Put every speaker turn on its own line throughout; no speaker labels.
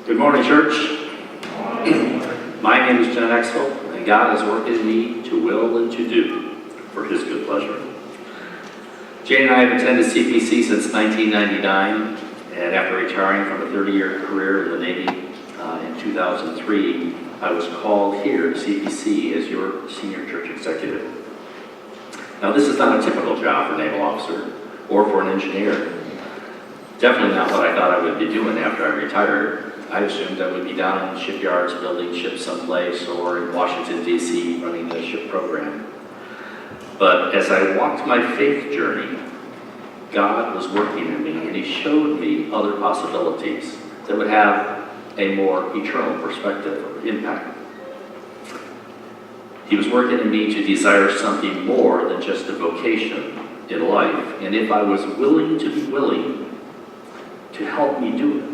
Good morning, church. My name is John Exell, and God has worked in me to will and to do for His good pleasure. Jane and I have attended CPC since 1999, and after retiring from a 30-year career in the Navy in 2003, I was called here to CPC as your senior church executive. Now, this is not a typical job for a naval officer or for an engineer. Definitely not what I thought I would be doing after I retired. I assumed I would be down in shipyards building ships someplace or in Washington, D.C. running the ship program. But as I walked my faith journey, God was working in me, and He showed me other possibilities that would have a more eternal perspective or impact. He was working in me to desire something more than just a vocation in life, and if I was willing to be willing to help me do it,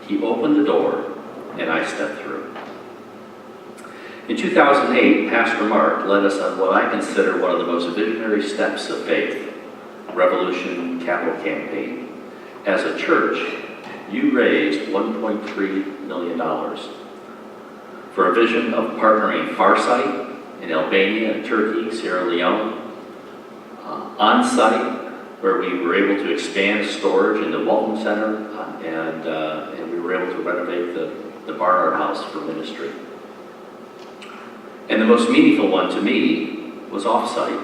He opened the door, and I stepped through. In 2008, Pastor Mark led us on what I consider one of the most visionary steps of faith, Revolution Capital Campaign. As a church, you raised $1.3 million for a vision of partnering Farsight in Albania and Turkey, Sierra Leone, on-site, where we were able to expand storage in the Walton Center, and we were able to renovate the Barnard House for ministry. And the most meaningful one to me was off-site,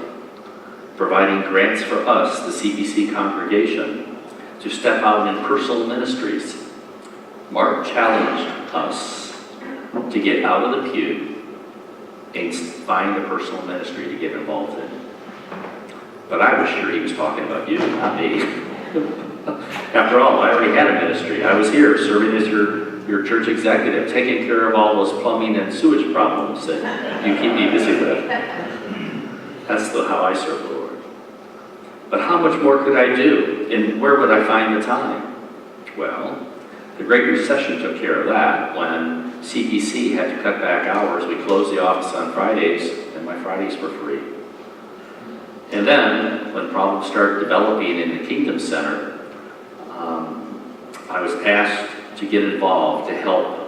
providing grants for us, the CPC congregation, to step out in personal ministries. Mark challenged us to get out of the pew and find a personal ministry to get involved in. But I was sure he was talking about you, not me. After all, I already had a ministry. I was here serving as your church executive, taking care of all those plumbing and sewage problems that you keep me busy with. That's how I serve the Lord. But how much more could I do? And where would I find the time? Well, the Great Recession took care of that. When CPC had to cut back hours, we closed the office on Fridays, and my Fridays were free. And then, when problems started developing in the Kingdom Center, I was asked to get involved to help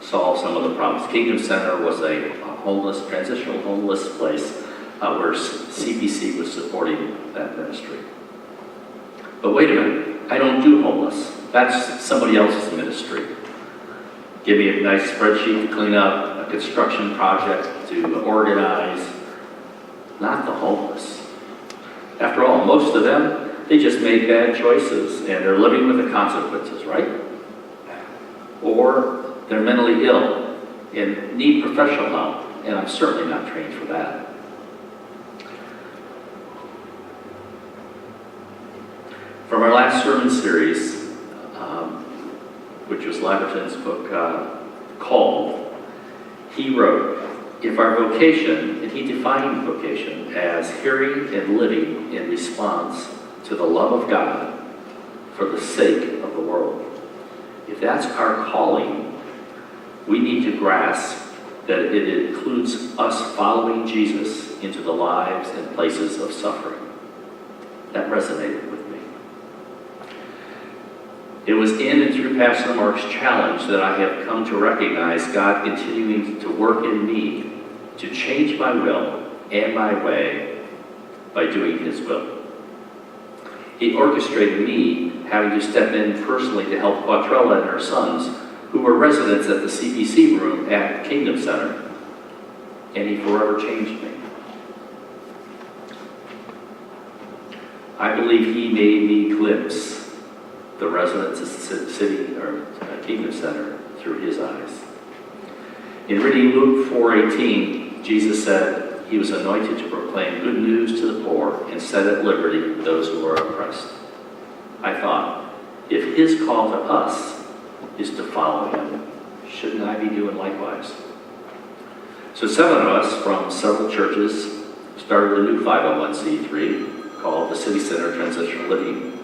solve some of the problems. Kingdom Center was a transitional homeless place where CPC was supporting that ministry. But wait a minute, I don't do homeless. That's somebody else's ministry. Give me a nice spreadsheet to clean up, a construction project to organize, not the homeless. After all, most of them, they just made bad choices and they're living with the consequences, right? Or they're mentally ill and need professional help, and I'm certainly not trained for that. From our last sermon series, which was Laverton's book called, he wrote, if our vocation, and he defined vocation as hearing and living in response to the love of God for the sake of the world. If that's our calling, we need to grasp that it includes us following Jesus into the lives and places of suffering. That resonated with me. It was in and through Pastor Mark's challenge that I have come to recognize God continuing to work in me to change my will and my way by doing His will. He orchestrated me having to step in personally to help Quattrella and her sons, who were residents at the CPC room at Kingdom Center, and He forever changed me. I believe He made me glimpse the residents of the city or Kingdom Center through His eyes. In reading Luke 4:18, Jesus said He was anointed to proclaim good news to the poor and set at liberty those who are oppressed. I thought, if His call to us is to follow Him, shouldn't I be doing likewise? So 7 of us from several churches started a new 501c3 called the City Center Transitional Living,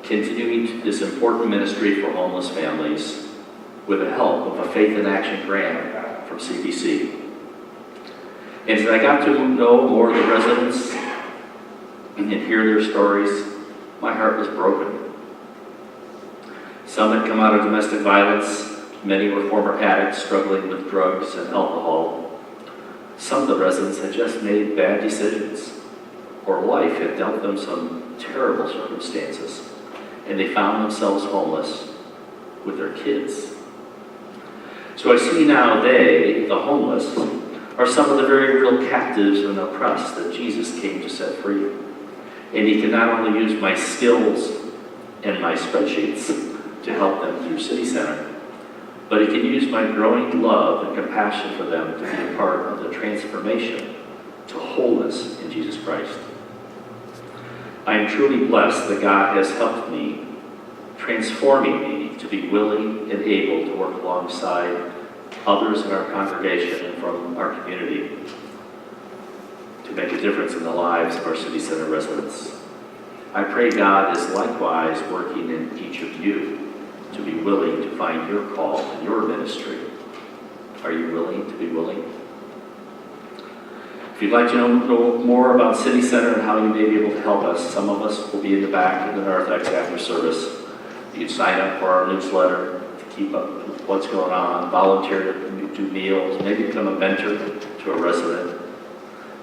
continuing this important ministry for homeless families with the help of a Faith in Action grant from CPC. And as I got to know more of the residents and hear their stories, my heart was broken. Some had come out of domestic violence. Many were former addicts struggling with drugs and alcohol. Some of the residents had just made bad decisions, or life had dealt them some terrible circumstances, and they found themselves homeless with their kids. So I see now they, the homeless, are some of the very real captives and oppressed that Jesus came to set free. And he can not only use my skills and my spreadsheets to help them through City Center, but he can use my growing love and compassion for them to be a part of the transformation to wholeness in Jesus Christ. I am truly blessed that God has helped me, transforming me to be willing and able to work alongside others in our congregation and from our community to make a difference in the lives of our City Center residents. I pray God is likewise working in each of you to be willing to find your call in your ministry. Are you willing to be willing? If you'd like to know more about City Center and how you may be able to help us, some of us will be in the back in the narthex after service. You can sign up for our newsletter to keep up with what's going on, volunteer to do meals, maybe become a mentor to a resident.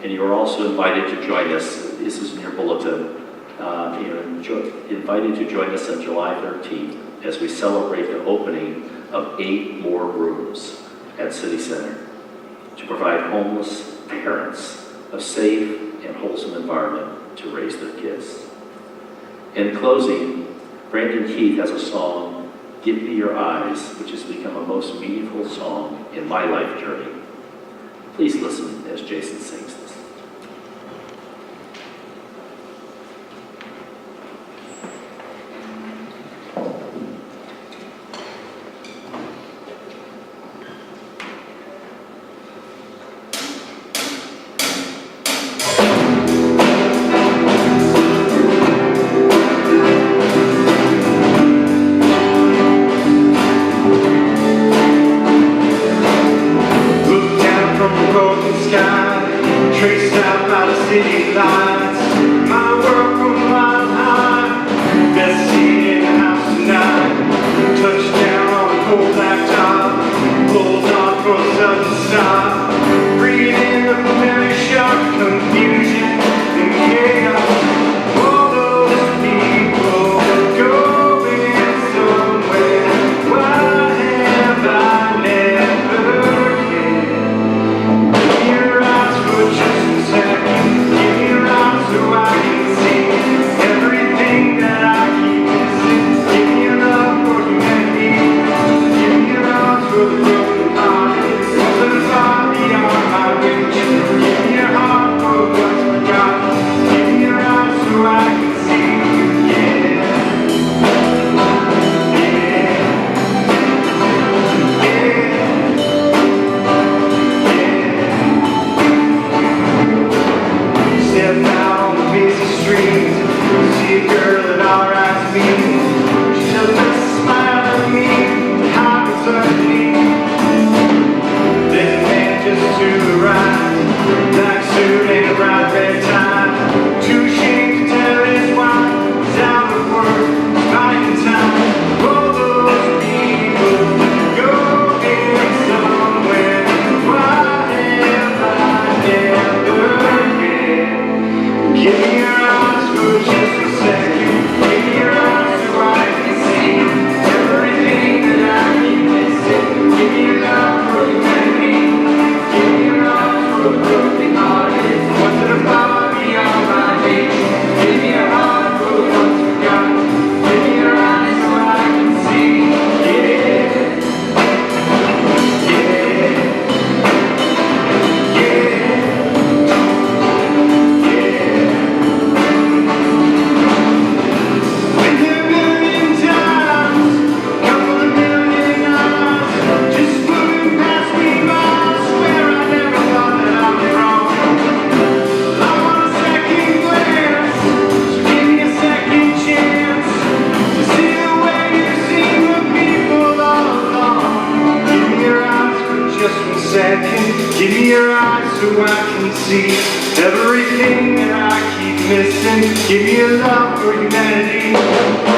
And you are also invited to join us. This is in your bulletin. You're invited to join us on July 13th as we celebrate the opening of 8 more rooms at City Center to provide homeless parents a safe and wholesome environment to raise their kids. In closing, Brandon Keith has a song, Give Me Your Eyes, which has become a most meaningful song in my life journey. Please listen as Jason sings this.
Give me your eyes so I can see everything that I keep missing. Give me a love for humanity.